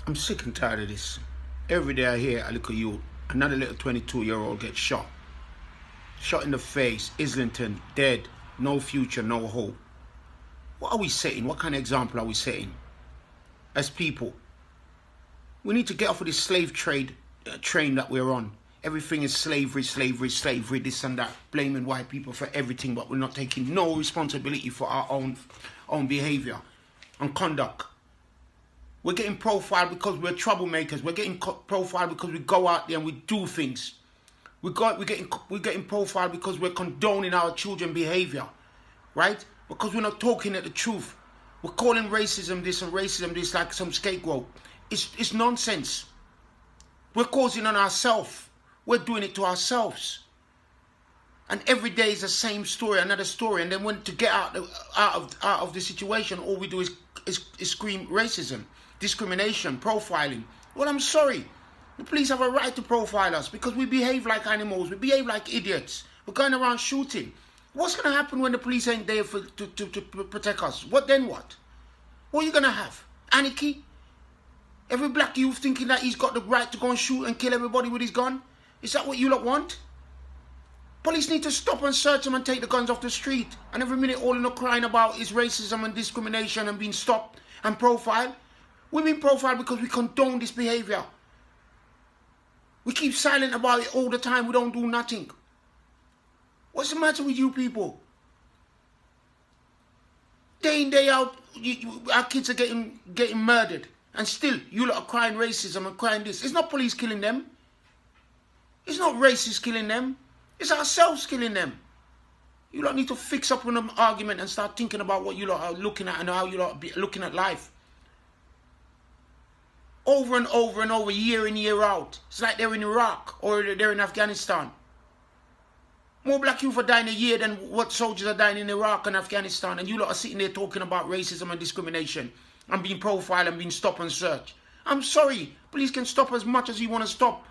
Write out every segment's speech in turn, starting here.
I'm sick and tired of this. Every day I hear a little youth, another little 22-year-old get shot. Shot in the face, Islington, dead, no future, no hope. What are we setting? What kind of example are we setting? As people, we need to get off of this slave trade train that we're on. Everything is slavery, slavery, slavery, this and that. Blaming white people for everything, but we're not taking no responsibility for our own behavior and conduct. We're getting profiled because we're troublemakers. We're getting profiled because we go out there and we do things. We're getting profiled because we're condoning our children's behavior, right? Because we're not talking at the truth. We're calling racism this and racism this like some scapegoat. It's nonsense. We're causing on ourselves. We're doing it to ourselves. And every day is the same story, another story. And then when to get out of the situation, all we do is scream racism, discrimination, profiling. Well, I'm sorry. The police have a right to profile us because we behave like animals. We behave like idiots. We're going around shooting. What's going to happen when the police ain't there to protect us? What then what? What are you going to have? Anarchy? Every black youth thinking that he's got the right to go and shoot and kill everybody with his gun? Is that what you lot want? Police need to stop and search them and take the guns off the street. And every minute all in the crying about is racism and discrimination and being stopped and profiled. We're being profiled because we condone this behavior. We keep silent about it all the time. We don't do nothing. What's the matter with you people? Day in, day out, our kids are getting murdered. And still, you lot are crying racism and crying this. It's not police killing them. It's not racists killing them. It's ourselves killing them. You lot need to fix up on an argument and start thinking about what you lot are looking at and how you lot are looking at life. Over and over and over, year in, year out. It's like they're in Iraq or they're in Afghanistan. More black youth are dying a year than what soldiers are dying in Iraq and Afghanistan. And you lot are sitting there talking about racism and discrimination and being profiled and being stopped and searched. I'm sorry. Police can stop as much as you want to stop.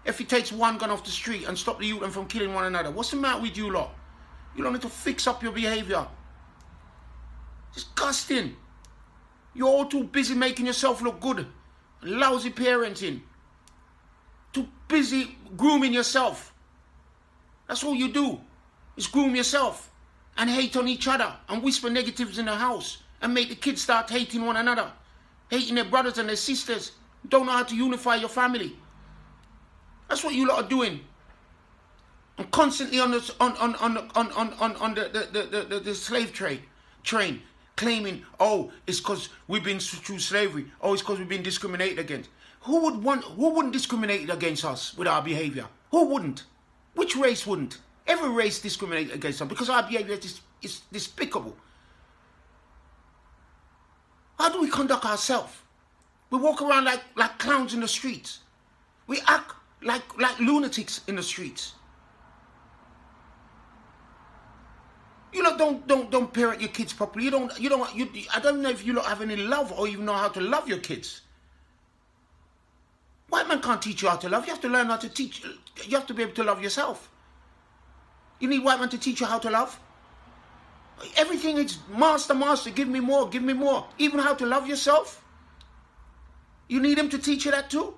If he takes one gun off the street and stop the youth from killing one another. What's the matter with you lot? You don't need to fix up your behavior. Disgusting. You're all too busy making yourself look good. Lousy parenting. Too busy grooming yourself. That's all you do. Is groom yourself. And hate on each other. And whisper negatives in the house. And make the kids start hating one another. Hating their brothers and their sisters. Don't know how to unify your family. That's what you lot are doing. And constantly on the slave trade train, claiming, oh, it's because we've been through slavery. Oh, it's because we've been discriminated against. Who wouldn't discriminate against us with our behavior? Who wouldn't? Which race wouldn't? Every race discriminates against us because our behavior is despicable. How do we conduct ourselves? We walk around like clowns in the streets. We act like lunatics in the streets. You lot don't parent your kids properly. I don't know if you lot have any love or even know how to love your kids. White man can't teach you how to love. You have to learn how to teach. You have to be able to love yourself. You need white man to teach you how to love. Everything is master, give me more, give me more. Even how to love yourself. You need him to teach you that too.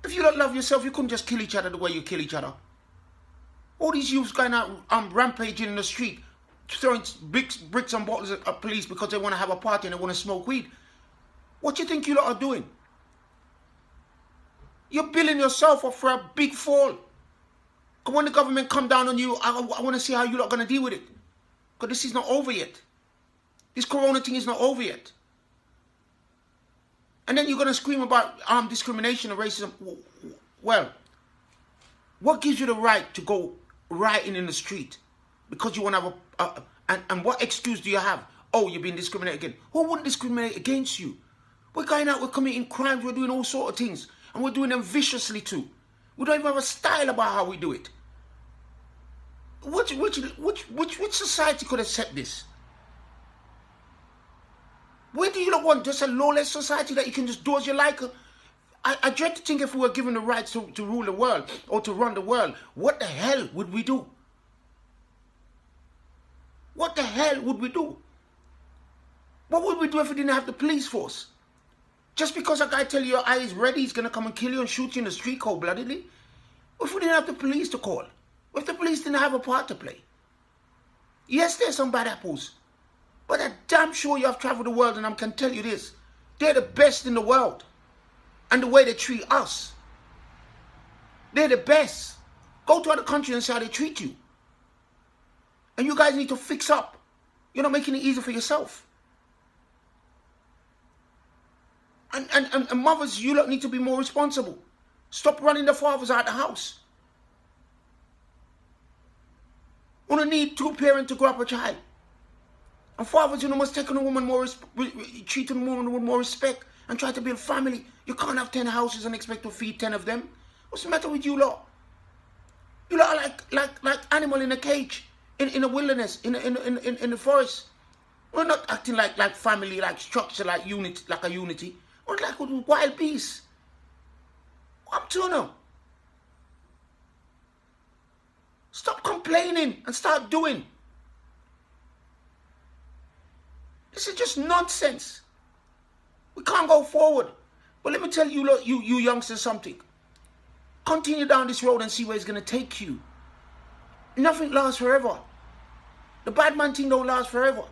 If you don't love yourself, you couldn't just kill each other the way you kill each other. All these youths going out rampaging in the street, throwing bricks and bottles at police because they want to have a party and they want to smoke weed. What do you think you lot are doing? You're building yourself up for a big fall. Because when the government come down on you, I want to see how you lot are going to deal with it. Because this is not over yet. This corona thing is not over yet. And then you're going to scream about discrimination and racism. Well, what gives you the right to go rioting in the street? Because you want to have and what excuse do you have? Oh, you're being discriminated against. Who wouldn't discriminate against you? We're going out, we're committing crimes, we're doing all sorts of things. And we're doing them viciously too. We don't even have a style about how we do it. Which society could accept this? Where do you not want just a lawless society that you can just do as you like? I dread to think if we were given the rights to rule the world or to run the world, what the hell would we do? What the hell would we do? What would we do if we didn't have the police force? Just because a guy tell you your eye is ready, he's going to come and kill you and shoot you in the street cold-bloodedly? What if we didn't have the police to call? What if the police didn't have a part to play? Yes, there's some bad apples. But I'm damn sure you have traveled the world, and I can tell you this. They're the best in the world. And the way they treat us. They're the best. Go to other countries and see how they treat you. And you guys need to fix up. You're not making it easy for yourself. And mothers, you lot need to be more responsible. Stop running the fathers out of the house. You don't need two parents to grow up a child. And fathers, you know, must take on a woman more, treat a woman with more respect and try to build family. You can't have 10 houses and expect to feed 10 of them. What's the matter with you lot? You lot are like animal in a cage, in the wilderness, in the forest. We're not acting like family, like structure, like unity, like a unity. We're like wild beasts. What to now? Stop complaining and start doing. This is just nonsense. We can't go forward. But let me tell you, look, you youngsters, something. Continue down this road and see where it's going to take you. Nothing lasts forever. The bad man thing don't last forever.